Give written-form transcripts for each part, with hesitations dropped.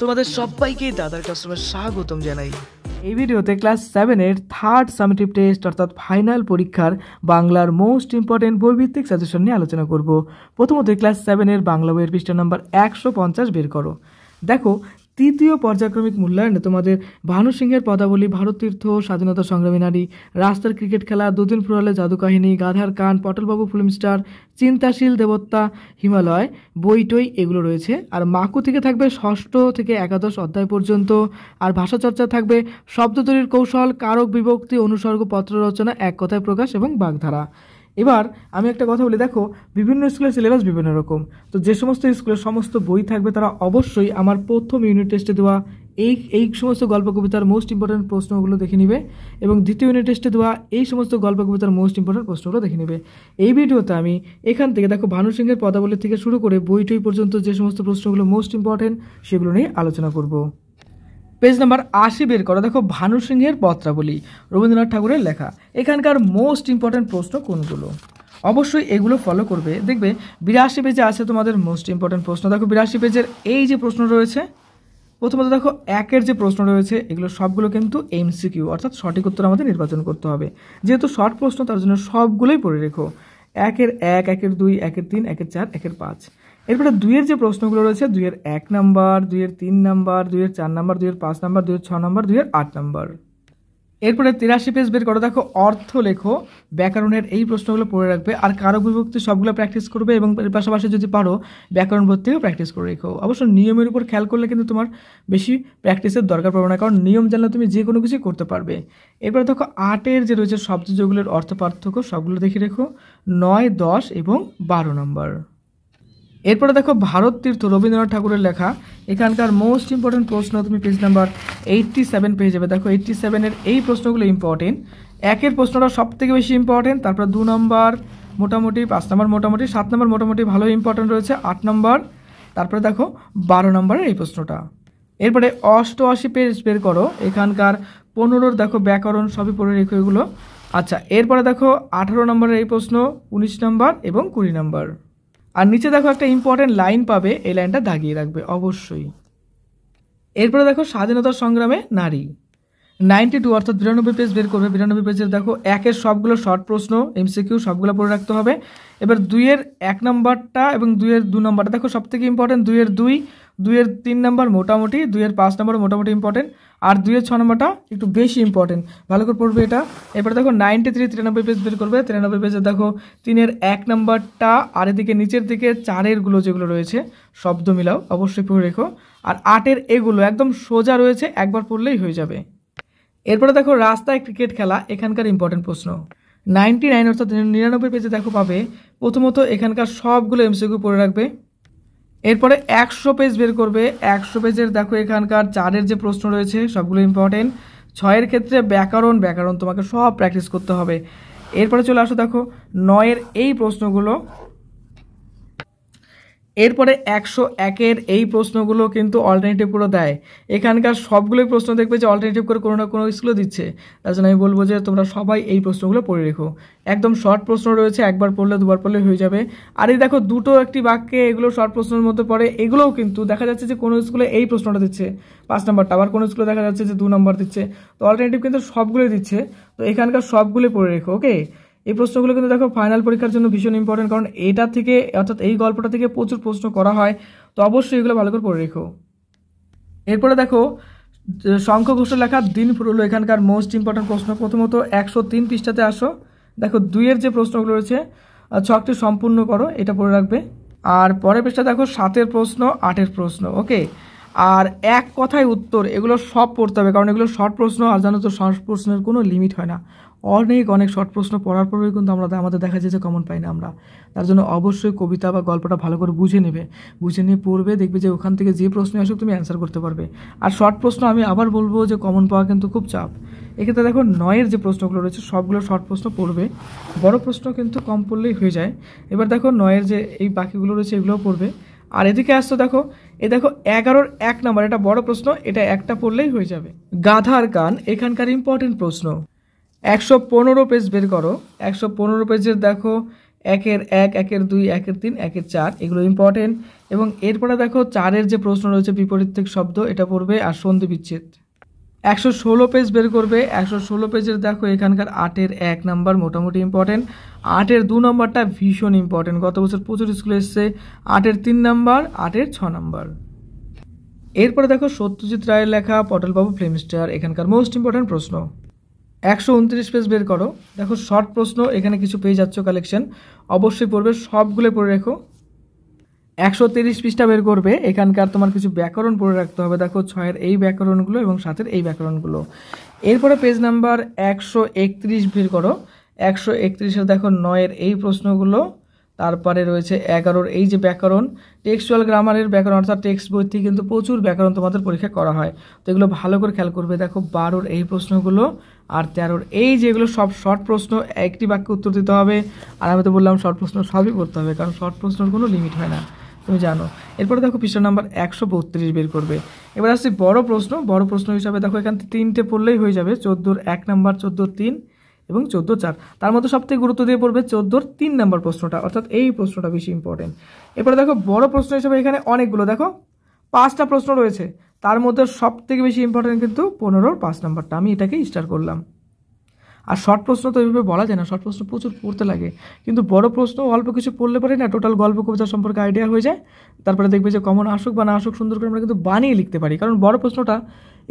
তোমাদের সবাইকে দাদার ক্লাসরুমে স্বাগতম জানাই। এই ভিডিওতে ক্লাস 7-এর থার্ড সামেটিভ টেস্ট অর্থাৎ ফাইনাল পরীক্ষার বাংলার মোস্ট ইম্পর্টেন্ট বইভিত্তিক সাজেশন নিয়ে আলোচনা করব। প্রথমত ক্লাস 7-এর বাংলা বইয়ের পৃষ্ঠা নাম্বার 150 বের করো। দেখো, তৃতীয় পর্যায়ক্রমিক মূল্যায়নে তোমাদের ভানু সিংহের পদাবলী, ভারতীর্থ, স্বাধীনতা সংগ্রামী নারী, রাস্তার ক্রিকেট খেলা, দুদিন ফুরালে জাদু কাহিনী, গাধার কান, পটলবাবু ফিল্ম স্টার, চিন্তাশীল দেবতা, হিমালয়, বইটই এগুলো রয়েছে। আর মাকু থেকে থাকবে 6ষ্ঠ থেকে 11 অধ্যায় পর্যন্ত। আর ভাষাচর্চা থাকবে শব্দ তৈরির কৌশল, কারক বিভক্তি, অনুসর্গ, পত্র রচনা, এক কথায় প্রকাশ এবং বাগধারা। এবার আমি একটা কথা বলি, দেখো বিভিন্ন স্কুলের সিলেবাস বিভিন্ন রকম, তো যে সমস্ত স্কুলের সমস্ত বই থাকবে তারা অবশ্যই আমার প্রথম ইউনিট টেস্টে দেওয়া এই সমস্ত গল্প কবিতার মোস্ট ইম্পর্টেন্ট প্রশ্নগুলো দেখে নেবে এবং দ্বিতীয় ইউনিট টেস্টে দেওয়া এই সমস্ত গল্প কবিতার মোস্ট ইম্পর্টেন্ট প্রশ্নগুলো দেখে নেবে। এই ভিডিওতে আমি এখান থেকে দেখো ভানু সিংহের পদাবলী থেকে শুরু করে বইটই পর্যন্ত যে সমস্ত প্রশ্নগুলো মোস্ট ইম্পর্টেন্ট সেগুলো নিয়ে আলোচনা করব। পেজ নাম্বার 80 বের করো। দেখো, ভানু সিংহের পত্রাবলী, রবীন্দ্রনাথ ঠাকুরের লেখা। এখানকার মোস্ট ইম্পর্টেন্ট প্রশ্ন কোনগুলো? অবশ্যই এগুলো ফলো করবে। দেখবে 82 পেজে আছে তোমাদের মোস্ট ইম্পর্টেন্ট প্রশ্ন। দেখো 82 পেজের এই যে প্রশ্ন রয়েছে, প্রথমত দেখো একের যে প্রশ্ন রয়েছে এগুলো সবগুলো কিন্তু এমসিকিউ, অর্থাৎ সঠিক উত্তর আমাদের নির্বাচন করতে হবে। যেহেতু শর্ট প্রশ্ন তার জন্য সবগুলোই পড়ে রেখো। 1-এর 1, 1-এর 2, 1-এর 3, 1-এর 4, 1-এর 5। এরপরে 2-এর যে প্রশ্নগুলো রয়েছে 2-এর 1 নাম্বার, 2-এর 3 নাম্বার, 2-এর 4 নাম্বার, 2-এর 5 নাম্বার, 2-এর 6 নাম্বার, 2-এর 8 নাম্বার। এরপরে 83 পেজ বের করো। দেখো, অর্থ লেখো, ব্যাকরণের এই প্রশ্নগুলো পড়ে রাখবে আর কারক বিভক্তি সবগুলো প্র্যাকটিস করবে এবং এর পাশাপাশি যদি পারো ব্যাকরণ বোধ থেকেও প্র্যাকটিস করে রেখো। অবশ্য নিয়মের উপর খেয়াল করলে কিন্তু তোমার বেশি প্র্যাকটিসের দরকার পড়বে না, কারণ নিয়ম জানলে তুমি যে কোনো কিছুই করতে পারবে। এরপরে দেখো 8-এর যে রয়েছে শব্দ যেগুলোর অর্থ পার্থক্য সবগুলো দেখে রেখো, 9, 10 এবং 12 নম্বর। এরপরে দেখো ভারতীর্থ, রবীন্দ্রনাথ ঠাকুরের লেখা। এখানকার মোস্ট ইম্পর্টেন্ট প্রশ্ন তুমি পেজ নাম্বার 87 পেয়ে যাবে। দেখো 87-এর এই প্রশ্নগুলো ইম্পর্টেন্ট। 1-এর প্রশ্নটা সব থেকে বেশি ইম্পর্টেন্ট, তারপর 2 নম্বর মোটামুটি, 5 নম্বর মোটামুটি, 7 নম্বর মোটামুটি ভালো ইম্পর্টেন্ট রয়েছে, 8 নম্বর, তারপরে দেখো 12 নম্বরের এই প্রশ্নটা। এরপরে 88 পেজ বের করো। এখানকার 15-র দেখো ব্যাকরণ সবই পড়ে রেখো এগুলো। আচ্ছা, এরপরে দেখো 18 নম্বরের এই প্রশ্ন, 19 নম্বর এবং 20 নম্বর। আর নিচে দেখো একটা ইম্পর্টেন্ট লাইন পাবে, এই লাইনটা দাগিয়ে রাখবে অবশ্যই। এরপরে দেখো স্বাধীনতার সংগ্রামে নারী, 92 অর্থাৎ 92 পেজ বের করবে। 92 পেজের দেখো 1-এর সবগুলো শর্ট প্রশ্ন এমসিকিউ সবগুলো পড়ে রাখতে হবে। এবার 2-এর 1 নম্বরটা এবং 2-এর 2 নম্বরটা দেখো সব থেকে ইম্পর্টেন্ট। 2-এর 2, 2-এর 3 নম্বর মোটামুটি, 2-এর 5 নম্বর মোটামুটি ইম্পর্টেন্ট, আর 2-এর 6 নম্বরটা একটু বেশি ইম্পর্টেন্ট, ভালো করে পড়বে এটা। এরপরে দেখো 93 পেজ বের করবে। 93 পেজে দেখো 3-এর 1 নম্বরটা আর এদিকে নিচের দিকে 4-এর গুলো যেগুলো রয়েছে শব্দ মিলাও অবশ্যই পড়ে রেখো। আর 8-এর এগুলো একদম সোজা রয়েছে, একবার পড়লেই হয়ে যাবে। এরপরে দেখো রাস্তায় ক্রিকেট খেলা, এখানকার ইম্পর্টেন্ট প্রশ্ন 99 অর্থাৎ 99 পেজে দেখো পাবে। প্রথমত এখানকার সবগুলো এমসিকিউ পড়ে রাখবে। এরপরে 100 পেজ বের করবে। 100 পেজের দেখো এখানকার 4-এর যে প্রশ্ন রয়েছে সবগুলো ইম্পর্টেন্ট। 6-এর ক্ষেত্রে ব্যাকরণ তোমাকে সব প্র্যাকটিস করতে হবে। এরপরে চলে আসো দেখো 9-এর এই প্রশ্নগুলো। এরপরে 101-এর এই প্রশ্নগুলো কিন্তু অল্টারনেটিভ করে দেয়। এখানকার সবগুলোই প্রশ্ন দেখবে যে অল্টারনেটিভ করে কোনো না কোনো স্কুলে দিচ্ছে, তার জন্য আমি বলবো যে তোমরা সবাই এই প্রশ্নগুলো পড়ে রেখো। একদম শর্ট প্রশ্ন রয়েছে, একবার পড়লে দুবার পড়লে হয়ে যাবে। আর এই দেখো দুটো একটি বাক্যে এগুলো শর্ট প্রশ্নের মধ্যে পড়ে, এগুলোও কিন্তু দেখা যাচ্ছে যে কোনো স্কুলে এই প্রশ্নটা দিচ্ছে 5 নম্বরটা, আবার কোনো স্কুলে দেখা যাচ্ছে যে 2 নম্বর দিচ্ছে, তো অল্টারনেটিভ কিন্তু সবগুলোই দিচ্ছে, তো এখানকার সবগুলোই পড়ে রেখো। ওকে, এই প্রশ্নগুলো কিন্তু দেখো ফাইনাল পরীক্ষার জন্য ভীষণ ইম্পর্টেন্ট, কারণ এটা থেকে অর্থাৎ এই গল্পটা থেকে প্রচুর প্রশ্ন করা হয়, তো অবশ্যই এগুলো ভালো করে পড়ে রেখো। এরপরে দেখো শঙ্খ ঘোষের লেখা দিন ফুরলো, এখানকার মোস্ট ইম্পর্টেন্ট প্রশ্ন। প্রথমত 103 পৃষ্ঠাতে আসো। দেখো 2-এর যে প্রশ্নগুলো রয়েছে ছকটি সম্পূর্ণ করো, এটা পড়ে রাখবে। আর পরের পৃষ্ঠা দেখো 7-এর প্রশ্ন, 8-এর প্রশ্ন। ওকে, আর এক কথায় উত্তর এগুলো সব পড়তে হবে, কারণ এগুলো শর্ট প্রশ্ন, আর জানো তো শর্ট প্রশ্নের কোনো লিমিট হয় না। অনেক শর্ট প্রশ্ন পড়ার পরেও কিন্তু আমাদের দেখা যায় যে কমন পাই না আমরা। তার জন্য অবশ্যই কবিতা বা গল্পটা ভালো করে বুঝে নিয়ে পড়বে, দেখবে যে ওখান থেকে যে প্রশ্ন আসুক তুমি অ্যান্সার করতে পারবে। আর শর্ট প্রশ্ন আমি আবার বলবো যে কমন পাওয়া কিন্তু খুব চাপ। এক্ষেত্রে দেখো 9-এর যে প্রশ্নগুলো রয়েছে সবগুলো শর্ট প্রশ্ন পড়বে, বড় প্রশ্ন কিন্তু কম পড়লেই হয়ে যায়। এবার দেখো 9-এর যে এই বাকিগুলো রয়েছে এগুলোও পড়বে। আর এদিকে আসতো দেখো 11-র 1 নম্বর, এটা বড় প্রশ্ন, এটা একটা পড়লেই হয়ে যাবে। গাধার কান, এখানকার ইম্পর্টেন্ট প্রশ্ন। 115 পেজ বের করো। 115 পেজের দেখো 1-এর 1, 1-এর 2, 1-এর 3, 1-এর 4 এগুলো ইম্পর্টেন্ট। এবং এরপরে দেখো 4-এর যে প্রশ্ন রয়েছে বিপরীত শব্দ এটা পড়বে আর সন্ধি বিচ্ছেদ। 116 পেজ বের করবে। 116 পেজের দেখো এখানকার 8-এর 1 নাম্বার মোটামুটি ইম্পর্টেন্ট। 8-এর 2 নম্বরটা ভীষণ ইম্পর্টেন্ট, গত বছর প্রচুর স্কুলে এসছে। 8-এর 3 নাম্বার, 8-এর 6 নাম্বার। এরপরে দেখো সত্যজিৎ রায়ের লেখা পটলবাবু ফিল্ম স্টার, এখানকার মোস্ট ইম্পর্টেন্ট প্রশ্ন। 129 পেজ বের করো। দেখো শর্ট প্রশ্ন, এখানে কিছু পেয়ে যাচ্ছ কালেকশন, অবশ্যই পড়বে, সবগুলো পড়ে রেখো। 130 পৃষ্ঠা বের করবে। এখানকার তোমার কিছু ব্যাকরণ পড়ে রাখতে হবে। দেখো 6-এর এই ব্যাকরণগুলো এবং 7-এর এই ব্যাকরণগুলো। এরপরে পেজ নাম্বার 131 বের করো। 131-এর দেখো 9-এর এই প্রশ্নগুলো, তারপরে রয়েছে 11-র এই যে ব্যাকরণ, টেক্সচুয়াল গ্রামারের ব্যাকরণ, অর্থাৎ টেক্সট বই থেকে কিন্তু প্রচুর ব্যাকরণ তোমাদের পরীক্ষা করা হয়, তো এগুলো ভালো করে খেয়াল করবে। দেখো 12-র এই প্রশ্নগুলো আর 13-র এই যেগুলো সব শর্ট প্রশ্ন, একটি বাক্যে উত্তর দিতে হবে। আর আমি তো বললাম শর্ট প্রশ্ন সবই করতে হবে, কারণ শর্ট প্রশ্নের কোনো লিমিট হয় না, তুমি জানো। এরপরে দেখো পৃষ্ঠা নাম্বার 132 বের করবে। এবার আসছি বড় প্রশ্ন। বড় প্রশ্ন হিসাবে দেখো এখান থেকে 3টে পড়লেই হয়ে যাবে। 14-র 1 নাম্বার, 14-র 3 এবং 14-র 4। তার মধ্যে সবথেকে গুরুত্ব দিয়ে পড়বে 14-র 3 নাম্বার প্রশ্নটা, অর্থাৎ এই প্রশ্নটা বেশি ইম্পর্টেন্ট। এরপরে দেখো বড় প্রশ্ন হিসাবে এখানে অনেকগুলো, দেখো 5টা প্রশ্ন রয়েছে, তার মধ্যে সবথেকে বেশি ইম্পর্টেন্ট কিন্তু 15-র 5 নাম্বারটা, আমি এটাকে স্টার করলাম। আর শর্ট প্রশ্ন তো এইভাবে বলা যায় না, শর্ট প্রশ্ন প্রচুর পড়তে লাগে, কিন্তু বড় প্রশ্ন অল্প কিছু পড়লে পারে না, টোটাল গল্প কবিতা সম্পর্কে আইডিয়া হয়ে যায়। তারপরে দেখবে যে কমন আসুক বা না আসুক, সুন্দর করে আমরা কিন্তু বানিয়ে লিখতে পারি, কারণ বড় প্রশ্নটা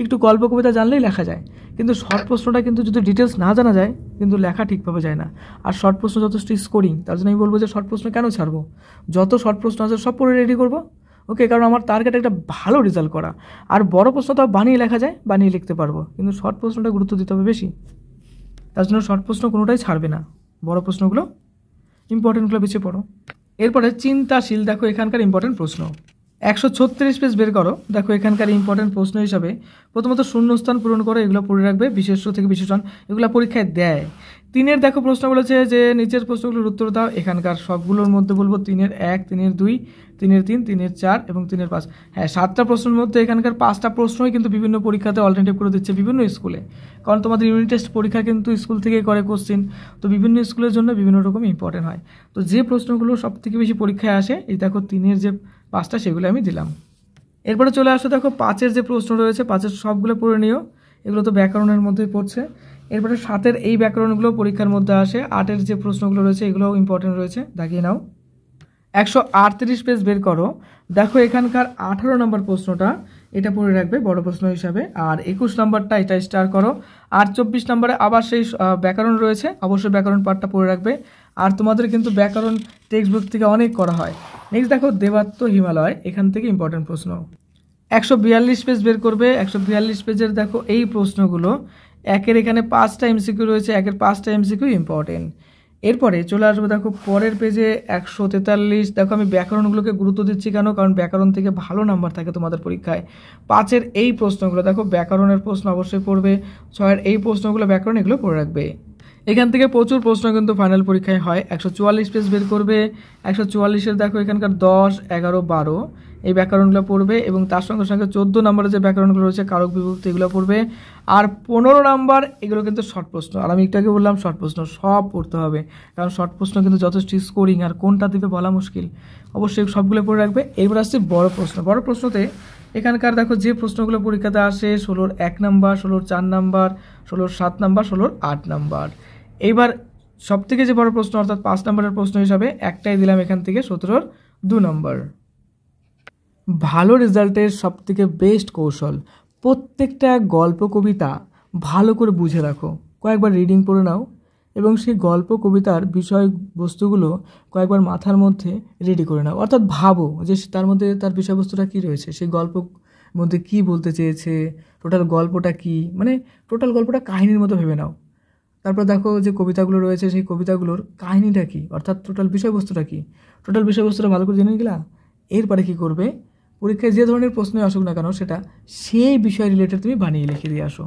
একটু গল্প কবিতা জানলেই লেখা যায়, কিন্তু শর্ট প্রশ্নটা কিন্তু যদি ডিটেলস না জানা যায় কিন্তু লেখা ঠিকভাবে যায় না। আর শর্ট প্রশ্ন যথেষ্ট স্কোরিং, তার জন্য আমি বলবো যে শর্ট প্রশ্ন কেন ছাড়বো, যত শর্ট প্রশ্ন আছে সব পড়ে রেডি করবো, ওকে, কারণ আমার টার্গেট একটা ভালো রেজাল্ট করা। আর বড় প্রশ্নটা বানিয়ে লেখা যায়, বানিয়ে লিখতে পারবো, কিন্তু শর্ট প্রশ্নটা গুরুত্ব দিতে হবে বেশি, তার জন্য শর্ট প্রশ্ন কোনোটাই ছাড়বে না, বড় প্রশ্নগুলো ইম্পর্টেন্টগুলো বেছে পড়ো। এরপরে চিন্তাশীল, দেখো এখানকার ইম্পর্টেন্ট প্রশ্ন। 136 পেজ বের করো। দেখো এখানকার ইম্পর্টেন্ট প্রশ্ন হিসাবে প্রথমত শূন্যস্থান পূরণ করো, এগুলো পড়ে রাখবে, বিশেষ্য থেকে বিশেষণ, এগুলো পরীক্ষায় দেয়। 3-এর দেখো প্রশ্ন বলেছে যে নিচের প্রশ্নগুলোর উত্তর দাও। এখানকার সবগুলোর মধ্যে বলবো 3-এর 1, 3-এর 2, 3-এর 3, 3-এর 4 এবং 3-এর 5। হ্যাঁ, 7টা প্রশ্নের মধ্যে এখানকার 5টা প্রশ্নই কিন্তু বিভিন্ন পরীক্ষাতে অল্টারনেটিভ করে দিচ্ছে বিভিন্ন স্কুলে, কারণ তোমাদের ইউনিট টেস্ট পরীক্ষা কিন্তু স্কুল থেকেই করে কোশ্চেন, তো বিভিন্ন স্কুলের জন্য বিভিন্ন রকম ইম্পর্টেন্ট হয়। তো যে প্রশ্নগুলো সব থেকে বেশি পরীক্ষায় আসে, এই দেখো 3-এর যে 5টা সেগুলো আমি দিলাম। এরপরে চলে আসো, দেখো 5-এর যে প্রশ্ন রয়েছে, 5-এর সবগুলো পড়ে নিও, এগুলো তো ব্যাকরণের মধ্যেই পড়ছে। এরপরে 7-এর এই ব্যাকরণগুলো পরীক্ষার মধ্যে আসে। 8-এর যে প্রশ্নগুলো রয়েছে এগুলোও ইম্পর্টেন্ট রয়েছে, দাগিয়ে নাও। 138 পেজ বের করো। দেখো এখানকার 18 নম্বর প্রশ্নটা, এটা পড়ে রাখবে বড় প্রশ্ন হিসাবে। আর 21 নম্বরটা এটা স্টার করো। আর 24 নম্বরে আবার সেই ব্যাকরণ রয়েছে, অবশ্যই ব্যাকরণ পার্টটা পড়ে রাখবে। আর তোমাদের কিন্তু ব্যাকরণ টেক্সট বুক থেকে অনেক করা হয়। নেক্সট দেখো দেবাত্ম হিমালয়, এখান থেকে ইম্পর্টেন্ট প্রশ্ন। 142 পেজ বের করবে। 142 পেজের দেখো এই প্রশ্নগুলো, 1-এর এখানে 5টা এমসিকিউ রয়েছে, 1-এর 5টা এমসিকিউ ইম্পর্টেন্ট। এরপরে চলে আসবে দেখো পরের পেজে 143। দেখো আমি ব্যাকরণগুলোকে গুরুত্ব দিচ্ছি কেন, কারণ ব্যাকরণ থেকে ভালো নাম্বার থাকে তোমাদের পরীক্ষায়। 5-এর এই প্রশ্নগুলো দেখো ব্যাকরণের প্রশ্ন অবশ্যই পড়বে। 6-এর এই প্রশ্নগুলো ব্যাকরণ, এগুলো পড়ে রাখবে। এখান থেকে প্রচুর প্রশ্ন কিন্তু ফাইনাল পরীক্ষায় হয়। 144 পেজ বের করবে। 144-এর দেখো এখানকার 10, 11, 12 এই ব্যাকরণগুলো পড়বে, এবং তার সঙ্গে সঙ্গে 14 নম্বরের যে ব্যাকরণগুলো রয়েছে কারক বিভক্তি, এগুলো পড়বে। আর 15 নাম্বার এগুলো কিন্তু শর্ট প্রশ্ন, আর আমি একটু আগে বললাম শর্ট প্রশ্ন সব পড়তে হবে, কারণ শর্ট প্রশ্ন কিন্তু যথেষ্ট স্কোরিং, আর কোনটা দিবে বলা মুশকিল, অবশ্যই সবগুলো পড়ে রাখবে। এরপর আসছে বড় প্রশ্ন। বড় প্রশ্নতে এখানকার দেখো যে প্রশ্নগুলো পরীক্ষাতে আসে, 16-র 1 নাম্বার, 16-র 4 নাম্বার, 16-র 7 নাম্বার, 16-র 8 নাম্বার। এইবার সবথেকে যে বড় প্রশ্ন অর্থাৎ 5 নম্বরের প্রশ্ন হিসাবে একটাই দিলাম এখান থেকে, 17-র 2 নম্বর। ভালো রেজাল্টের সবথেকে বেস্ট কৌশল, প্রত্যেকটা গল্প কবিতা ভালো করে বুঝে রাখো, কয়েকবার রিডিং পড়ে নাও, এবং সেই গল্প কবিতার বিষয়বস্তুগুলো কয়েকবার মাথার মধ্যে রেডি করে নাও, অর্থাৎ ভাবো যে তার মধ্যে তার বিষয়বস্তুটা কী রয়েছে, সেই গল্প মধ্যে কী বলতে চেয়েছে, টোটাল গল্পটা কী, মানে টোটাল গল্পটা কাহিনীর মতো ভেবে নাও। তারপর দেখো যে কবিতাগুলো রয়েছে সেই কবিতাগুলোর কাহিনীটা কী, অর্থাৎ টোটাল বিষয়বস্তুটা কী, টোটাল বিষয়বস্তুটা ভালো করে জেনে গেলা। এরপরে কী করবে, পরীক্ষায় যে ধরনের প্রশ্নই আসুক না কেন সেটা সেই বিষয় রিলেটেড তুমি বানিয়ে লিখে দিয়ে আসো।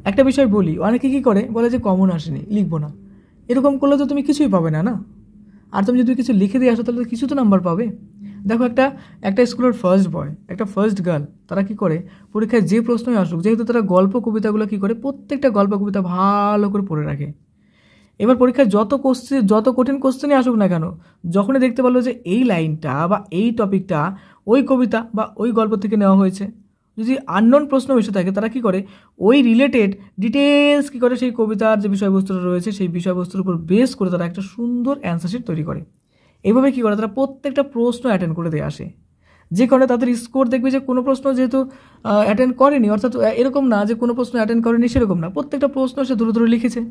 একটা বিষয় বলি, অনেকে কী করে বলে যে কমন আসেনি, লিখবো না, এরকম করলে তো তুমি কিছুই পাবে না, না। আর তুমি যদি কিছু লিখে দিয়ে আসো তাহলে কিছু তো নাম্বার পাবে। দেখো একটা স্কুলের ফার্স্ট বয়, একটা ফার্স্ট গার্ল, তারা কি করে পরীক্ষায় যে প্রশ্নই আসুক, যেহেতু তারা গল্প কবিতাগুলো কী করে প্রত্যেকটা গল্প কবিতা ভালো করে পড়ে রাখে, এবার পরীক্ষায় যত কঠিন কোশ্চেনই আসুক না কেন, যখনই দেখতে পারলো যে এই লাইনটা বা এই টপিকটা ওই কবিতা বা ওই গল্প থেকে নেওয়া হয়েছে, যদি আননোন প্রশ্ন এসে থাকে, তারা কী করে ওই রিলেটেড ডিটেলস কী করে সেই কবিতার যে বিষয়বস্তুটা রয়েছে সেই বিষয়বস্তুর উপর বেস করে তারা একটা সুন্দর অ্যান্সার শিট তৈরি করে। এইভাবে কী করে তারা প্রত্যেকটা প্রশ্ন অ্যাটেন্ড করে দিয়ে আসে, যে কারণে তাদের স্কোর দেখবে যে কোনো প্রশ্ন যেহেতু অ্যাটেন্ড করেনি, অর্থাৎ এরকম না যে কোনো প্রশ্ন অ্যাটেন্ড করেনি সেরকম না, প্রত্যেকটা প্রশ্ন সে ধরে ধরে লিখেছে,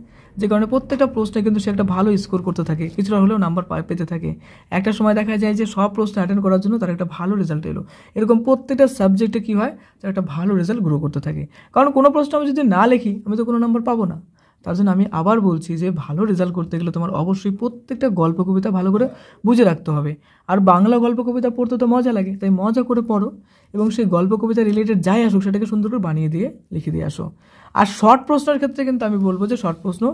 যে কারণে প্রত্যেকটা প্রশ্নে কিন্তু সে একটা ভালো স্কোর করতে থাকে, কিছুটা হলেও নাম্বার পেতে থাকে। একটা সময় দেখা যায় যে সব প্রশ্ন অ্যাটেন্ড করার জন্য তার একটা ভালো রেজাল্ট এলো। এরকম প্রত্যেকটা সাবজেক্টে কী হয়, তার একটা ভালো রেজাল্ট গ্রো করতে থাকে। কারণ কোনো প্রশ্ন আমি যদি না লিখি আমি তো কোনো নাম্বার পাবো না। তার জন্য আমি আবার বলছি যে ভালো রেজাল্ট করতে গেলে তোমার অবশ্যই প্রত্যেকটা গল্প কবিতা ভালো করে বুঝে রাখতে হবে। আর বাংলা গল্প কবিতা পড়তে তো মজা লাগে, তাই মজা করে পড়ো এবং সেই গল্প কবিতা রিলেটেড যাই আসুক সেটাকে সুন্দর করে বানিয়ে দিয়ে লিখে দিয়ে আসো। আর শর্ট প্রশ্নের ক্ষেত্রে কিন্তু আমি বলবো যে শর্ট প্রশ্ন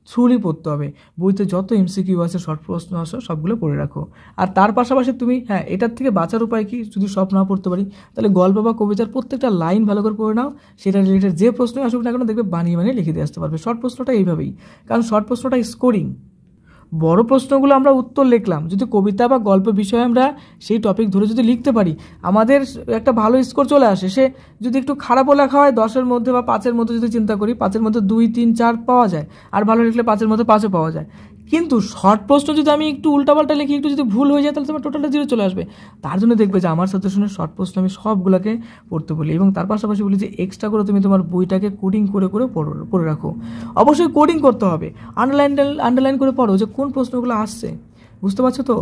থ্রুলি পড়তে হবে। বইতে যত এমসিকিউ আছে, শর্ট প্রশ্ন আসো, সবগুলো পড়ে রাখো। আর তার পাশাপাশি তুমি এটার থেকে বাঁচার উপায় কি, যদি সব না পড়তে পারি তাহলে গল্প বা কবিতার প্রত্যেকটা লাইন ভালো করে পড়ে নাও, সেটা রিলেটেড যে প্রশ্ন আসুক না কেন দেখবে বানিয়ে বানিয়ে লিখে দিয়ে আসতে পারবে। শর্ট প্রশ্নটা এইভাবেই, কারণ শর্ট প্রশ্নটা স্কোরিং। বড় প্রশ্নগুলো আমরা উত্তর লিখলাম, যদি কবিতা বা গল্প বিষয়ে আমরা সেই টপিক ধরে যদি লিখতে পারি আমাদের একটা ভালো স্কোর চলে আসে। সে যদি একটু খারাপও লেখা হয় 10-এর মধ্যে বা 5-এর মধ্যে যদি চিন্তা করি, 5-এর মধ্যে 2, 3, 4 পাওয়া যায়, আর ভালো লিখলে 5-এর মধ্যে 5ও পাওয়া যায়। কিন্তু শর্ট প্রশ্ন যদি আমি একটু উল্টাপাল্টা লিখি, একটু যদি ভুল হয়ে যায়, তাহলে তোমার টোটালটা 0 চলে আসবে। তার জন্য দেখবে যে আমার সাজেশনের শর্ট প্রশ্ন আমি সবগুলোকে পড়তে বলি, এবং তার পাশাপাশি বলি যে এক্সট্রা করে তুমি তোমার বইটাকে কোডিং করে করে পড়ে রাখো। অবশ্যই কোডিং করতে হবে, আন্ডারলাইন করে পড়ো যে কোন প্রশ্নগুলো আসছে। বুঝতে পারছো তো?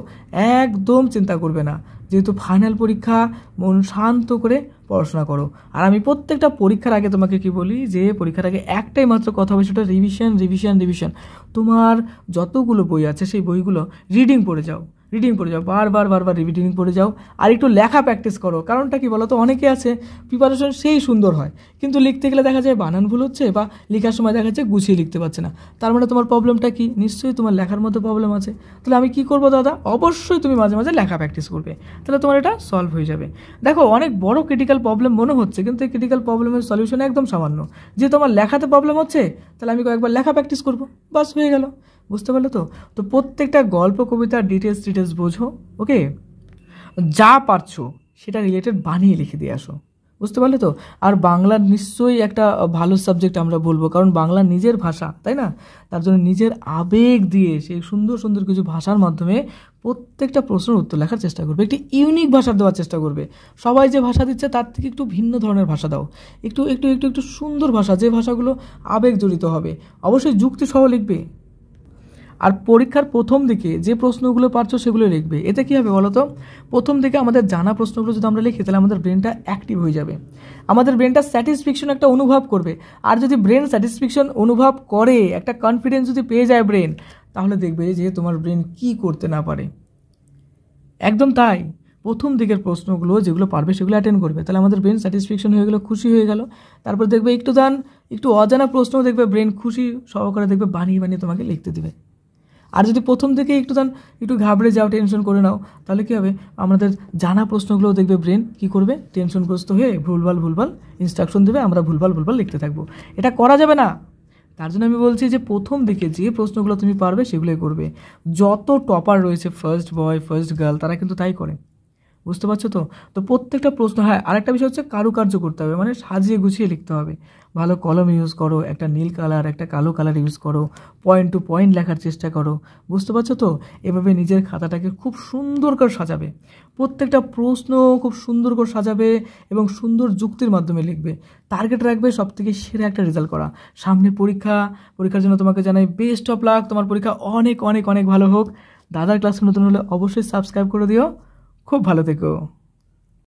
একদম চিন্তা করবে না, যেহেতু ফাইনাল পরীক্ষা, মন শান্ত করে পড়াশোনা করো। আর আমি প্রত্যেকটা পরীক্ষার আগে তোমাকে কি বলি, যে পরীক্ষার আগে একটাই মাত্র কথা হবে, সেটা রিভিশন রিভিশন রিভিশন। তোমার যতগুলো বই আছে সেই বইগুলো রিডিং পড়ে যাও, বারবার রিডিং পড়ে যাও। আর একটু লেখা প্র্যাকটিস করো। কারণটা কি বলো তো, অনেকে আছে প্রিপারেশন সেই সুন্দর হয়, কিন্তু লিখতে গেলে দেখা যায় বানান ভুল হচ্ছে, বা লেখার সময় দেখা যাচ্ছে গুছিয়ে লিখতে পারছে না। তার মানে তোমার প্রবলেমটা কি? নিশ্চয়ই তোমার লেখার মধ্যে প্রবলেম আছে। তাহলে আমি কি করবো দাদা? অবশ্যই তুমি মাঝে মাঝে লেখা প্র্যাকটিস করবে, তাহলে তোমার এটা সলভ হয়ে যাবে। দেখো, অনেক বড় ক্রিটিক্যাল প্রবলেম মনে হচ্ছে, কিন্তু এই ক্রিটিক্যাল প্রবলেমের সলিউশন একদম সামান্য। যে তোমার লেখাতে প্রবলেম হচ্ছে, তাহলে আমি কয়েকবার লেখা প্র্যাকটিস করবো, বাস হয়ে গেল। বুঝতে পারলে তো? তো প্রত্যেকটা গল্প কবিতার ডিটেলস বোঝো, ওকে? যা পারছো সেটা রিলেটেড বানিয়ে লিখে দিয়ে আসো। বুঝতে পারলে তো? আর বাংলার নিশ্চয়ই একটা ভালো সাবজেক্ট আমরা বলবো, কারণ বাংলা নিজের ভাষা, তাই না? তার জন্য নিজের আবেগ দিয়ে সেই সুন্দর সুন্দর কিছু ভাষার মাধ্যমে প্রত্যেকটা প্রশ্নের উত্তর লেখার চেষ্টা করবে। একটি ইউনিক ভাষা দেওয়ার চেষ্টা করবে। সবাই যে ভাষা দিচ্ছে তার থেকে একটু ভিন্ন ধরনের ভাষা দাও, একটু একটু একটু একটু সুন্দর ভাষা, যে ভাষাগুলো আবেগ জড়িত হবে। অবশ্যই যুক্তিসহ লিখবে। আর পরীক্ষার প্রথম দিকে যে প্রশ্নগুলো পারছো সেগুলো লিখবে। এতে কী হবে বলো তো? প্রথম দিকে আমাদের জানা প্রশ্নগুলো যদি আমরা লিখি, তাহলে আমাদের ব্রেনটা অ্যাক্টিভ হয়ে যাবে, আমাদের ব্রেনটা স্যাটিসফ্যাকশন একটা অনুভব করবে। আর যদি ব্রেন স্যাটিসফ্যাকশন অনুভব করে, একটা কনফিডেন্স যদি পেয়ে যায় ব্রেন, তাহলে দেখবে যে তোমার ব্রেন কি করতে না পারে। একদম তাই। প্রথম দিকের প্রশ্নগুলো যেগুলো পারবে সেগুলো অ্যাটেন্ড করবে, তাহলে আমাদের ব্রেন স্যাটিসফ্যাকশন হয়ে গেলো, খুশি হয়ে গেল। তারপর দেখবে একটু অজানা প্রশ্নও দেখবে ব্রেন খুশি সহকারে দেখবে বানিয়ে বানিয়ে তোমাকে লিখতে দেবে। আর যদি প্রথম থেকে একটু ঘাবড়ে যাও, টেনশন করে নাও, তাহলে কী হবে? আমাদের জানা প্রশ্নগুলোও দেখবে ব্রেন কী করবে, টেনশনগ্রস্ত হয়ে ভুলভাল ইনস্ট্রাকশন দেবে, আমরা ভুলভাল লিখতে থাকবো। এটা করা যাবে না। তার জন্য আমি বলছি যে প্রথম দিকে যে প্রশ্নগুলো তুমি পারবে সেগুলোই করবে। যত টপার রয়েছে, ফার্স্ট বয়, ফার্স্ট গার্ল, তারা কিন্তু তাই করে। বুঝতে পারছো তো? তো প্রত্যেকটা প্রশ্ন, আরেকটা বিষয় হচ্ছে কারুকার্য করতে হবে, মানে সাজিয়ে গুছিয়ে লিখতে হবে। ভালো কলম ইউজ করো, একটা নীল কালার, একটা কালো কালার ইউজ করো, পয়েন্ট টু পয়েন্ট লেখার চেষ্টা করো। বুঝতে পারছো তো? এভাবে নিজের খাতাটাকে খুব সুন্দর করে সাজাবে, প্রত্যেকটা প্রশ্ন খুব সুন্দর করে সাজাবে এবং সুন্দর যুক্তির মাধ্যমে লিখবে। টার্গেট রাখবে সবথেকে সেরা একটা রেজাল্ট করা। সামনে পরীক্ষার জন্য তোমাকে জানাই বেস্ট অফ লাক। তোমার পরীক্ষা অনেক অনেক অনেক ভালো হোক। দাদার ক্লাস নতুন হলে অবশ্যই সাবস্ক্রাইব করে দিও। খুব ভালো থেকো।